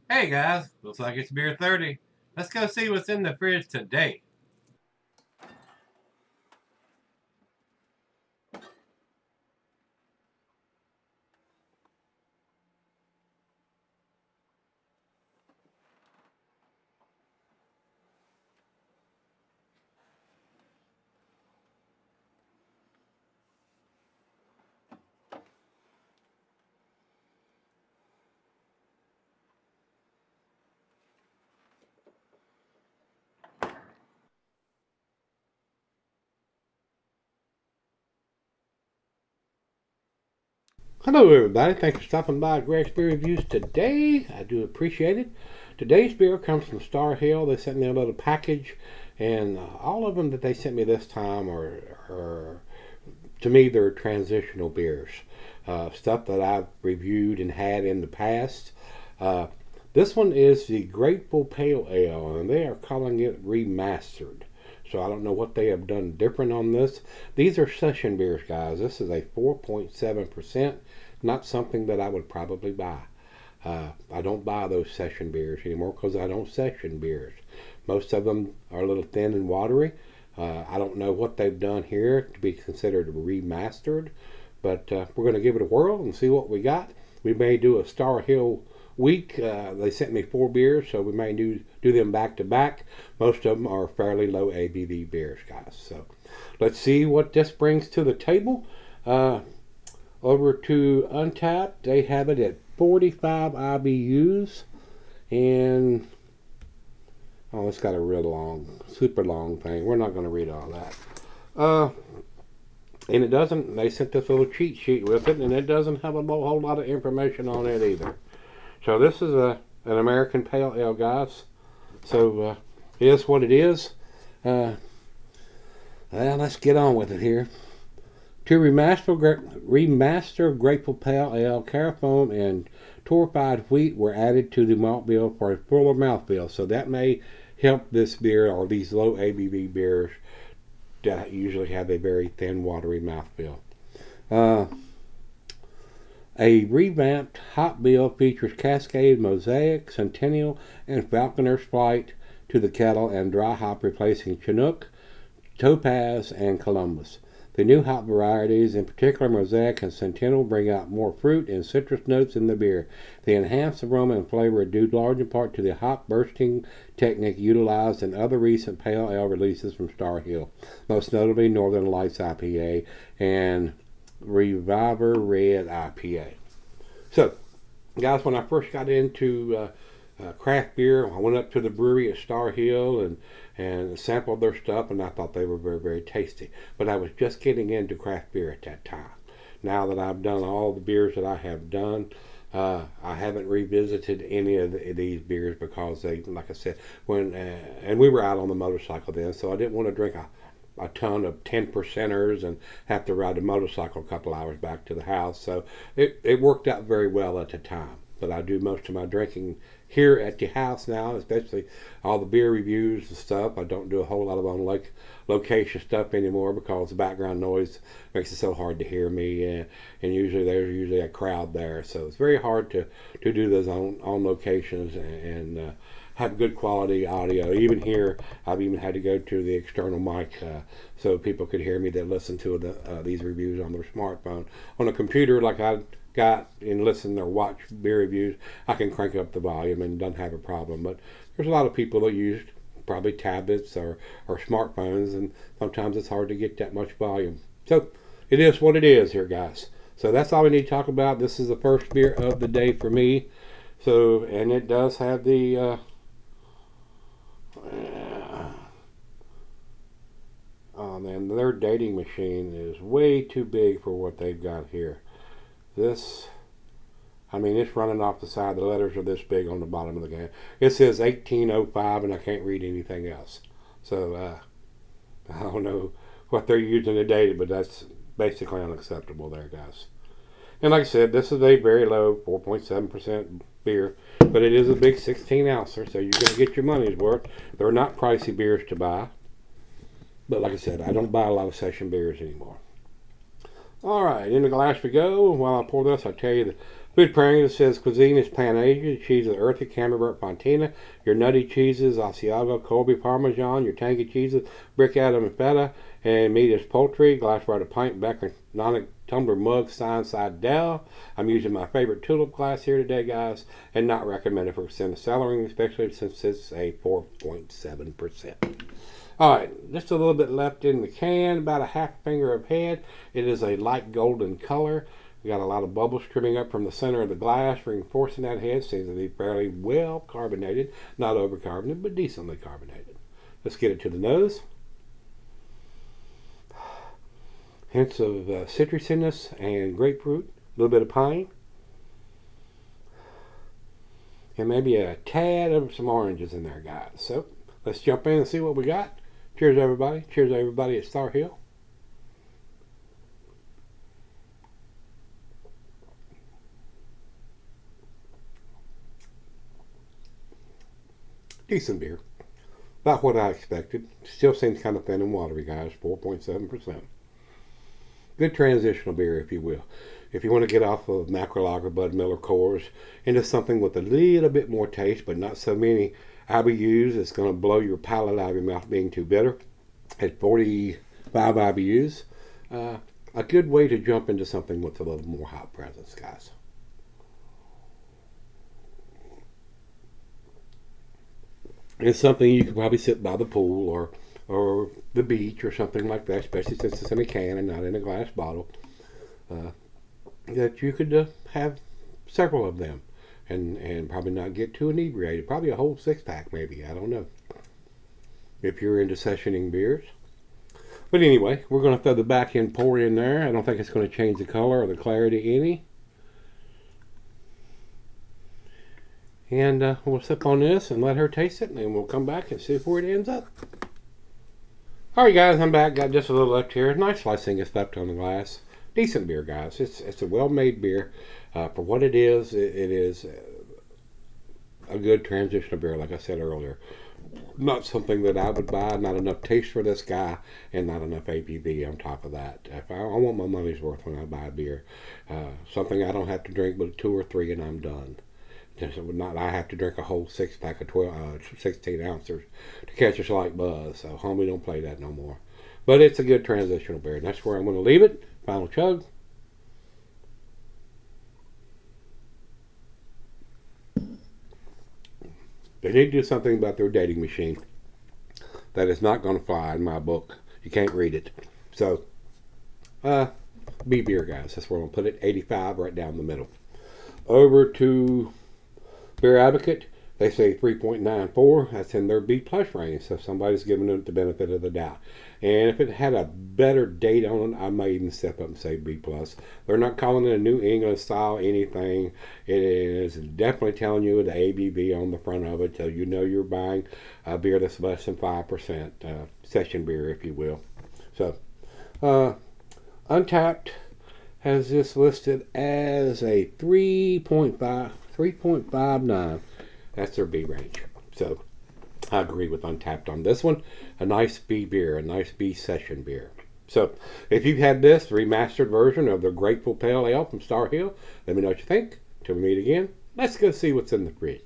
Hey guys, looks like it's beer 30. Let's go see what's in the fridge today. Hello, everybody. Thanks for stopping by Gregsbeerreviews today. I do appreciate it. Today's beer comes from Starr. They sent me a little package, and all of them that they sent me this time are to me, they're transitional beers. Stuff that I've reviewed and had in the past. Uh, this one is the Grateful Pale Ale, and they are calling it remastered. So I don't know what they have done different on this. These are session beers, guys. This is a 4.7%. Not something that I would probably buy. I don't buy those session beers anymore because I don't session beers. Most of them are a little thin and watery. I don't know what they've done here to be considered remastered, but we're going to give it a whirl and see what we got. We may do a Starr week. They sent me 4 beers, so we may do them back to back. Most of them are fairly low ABV beers, guys. So let's see what this brings to the table. Over to Untapped, they have it at 45 IBUs, and oh, it's got a real long, super long thing. We're not going to read all that. And it doesn't, they sent this little cheat sheet with it, and it doesn't have a whole lot of information on it either. So this is an American Pale Ale, guys. So it is what it is. Well, let's get on with it here. To remaster Grateful Pale Ale, carafoam and torrefied wheat were added to the malt bill for a fuller mouthfeel. So that may help this beer or these low ABV beers that usually have a very thin, watery mouthfeel. A revamped hop bill features Cascade, Mosaic, Centennial, and Falconer's Flight to the kettle and dry hop replacing Chinook, Topaz, and Columbus. The new hop varieties, in particular Mosaic and Centennial, bring out more fruit and citrus notes in the beer. The enhanced aroma and flavor are due large in part to the hop bursting technique utilized in other recent pale ale releases from Starr, most notably Northern Lights IPA and Reviver Red IPA. So, guys, when I first got into craft beer, I went up to the brewery at Starr and sampled their stuff, and I thought they were very, very tasty. But I was just getting into craft beer at that time. Now that I've done all the beers that I have done, I haven't revisited any of these beers because they, like I said, and we were out on the motorcycle then, so I didn't want to drink a ton of 10%ers and have to ride a motorcycle a couple hours back to the house. So it worked out very well at the time. But I do most of my drinking here at the house now, especially all the beer reviews and stuff. I don't do a whole lot of on location stuff anymore because the background noise makes it so hard to hear me, and there's usually a crowd there, so it's very hard to do those on locations and have good quality audio. Even here, I've even had to go to the external mic so people could hear me that listen to these reviews on their smartphone. On a computer, like I got and listen or watch beer reviews, I can crank up the volume and don't have a problem. But there's a lot of people that use probably tablets or smartphones, and sometimes it's hard to get that much volume. So it is what it is here, guys. So that's all we need to talk about. This is the first beer of the day for me. So, and it does have the oh man, their dating machine is way too big for what they've got here. This, I mean, it's running off the side. The letters are this big on the bottom of the can. It says 1805, and I can't read anything else. So I don't know what they're using to date it, but that's basically unacceptable there, guys. And like I said, this is a very low 4.7% beer, but it is a big 16 ouncer, so you're going to get your money's worth. They're not pricey beers to buy, but like I said, I don't buy a lot of session beers anymore. All right, in the glass we go. While I pour this, I'll tell you that Food pairing says cuisine is Pan-Asian. Cheese is earthy, Camembert, Fontina. Your nutty cheeses, Asiago, Colby, Parmesan. Your tangy cheeses, Brick Adam and Feta. And meat is poultry, glassware, pint, becker, non-tumbler mug, side down. I'm using my favorite tulip glass here today, guys, and not recommended for extended cellaring, especially since it's a 4.7%. Alright, just a little bit left in the can, about a half finger of head. It is a light golden color. We got a lot of bubbles trimming up from the center of the glass, reinforcing that head. Seems to be fairly well carbonated, not overcarbonated, but decently carbonated. Let's get it to the nose. Hints of citrusiness and grapefruit, a little bit of pine, and maybe a tad of some oranges in there, guys. So let's jump in and see what we got. Cheers, everybody. Cheers, everybody at Starr Hill. Decent beer. About what I expected. Still seems kind of thin and watery, guys. 4.7%. Good transitional beer, if you will. If you want to get off of macro lager, Bud Miller Coors into something with a little bit more taste, but not so many IBUs, it's going to blow your palate out of your mouth being too bitter. At 45 IBUs, a good way to jump into something with a little more hop presence, guys. It's something you could probably sit by the pool or the beach or something like that, especially since it's in a can and not in a glass bottle, that you could have several of them and probably not get too inebriated. Probably a whole 6-pack maybe, I don't know, if you're into sessioning beers. But anyway, we're going to throw the back end pour in there. I don't think it's going to change the color or the clarity any. And we'll sip on this and let her taste it, and then we'll come back and see where it ends up. Alright guys, I'm back. Got just a little left here. Nice slicing is left on the glass. Decent beer, guys. It's a well-made beer. For what it is a good transitional beer, like I said earlier. Not something that I would buy. Not enough taste for this guy, and not enough ABV on top of that. If I want my money's worth when I buy beer. Something I don't have to drink but 2 or 3 and I'm done. Not I have to drink a whole 6-pack of 16 ounces to catch a slight buzz. So homie, don't play that no more. But it's a good transitional beer, and that's where I'm going to leave it. Final chug. They need to do something about their dating machine. That is not going to fly in my book. You can't read it. So, B beer, guys. That's where I'm going to put it. 85 right down the middle. Over to Beer Advocate, they say 3.94. That's in their B plus range, so somebody's giving it the benefit of the doubt. And if it had a better date on it, I might even step up and say B plus. They're not calling it a New England style anything. It is definitely telling you the ABV on the front of it, so you know you're buying a beer that's less than 5%, session beer, if you will. So, Untapped has this listed as a 3.59. That's their B range. So I agree with Untapped on this one. A nice B beer, a nice B session beer. So if you've had this remastered version of the Grateful Pale Ale from Starr Hill, let me know what you think. Till we meet again, let's go see what's in the fridge.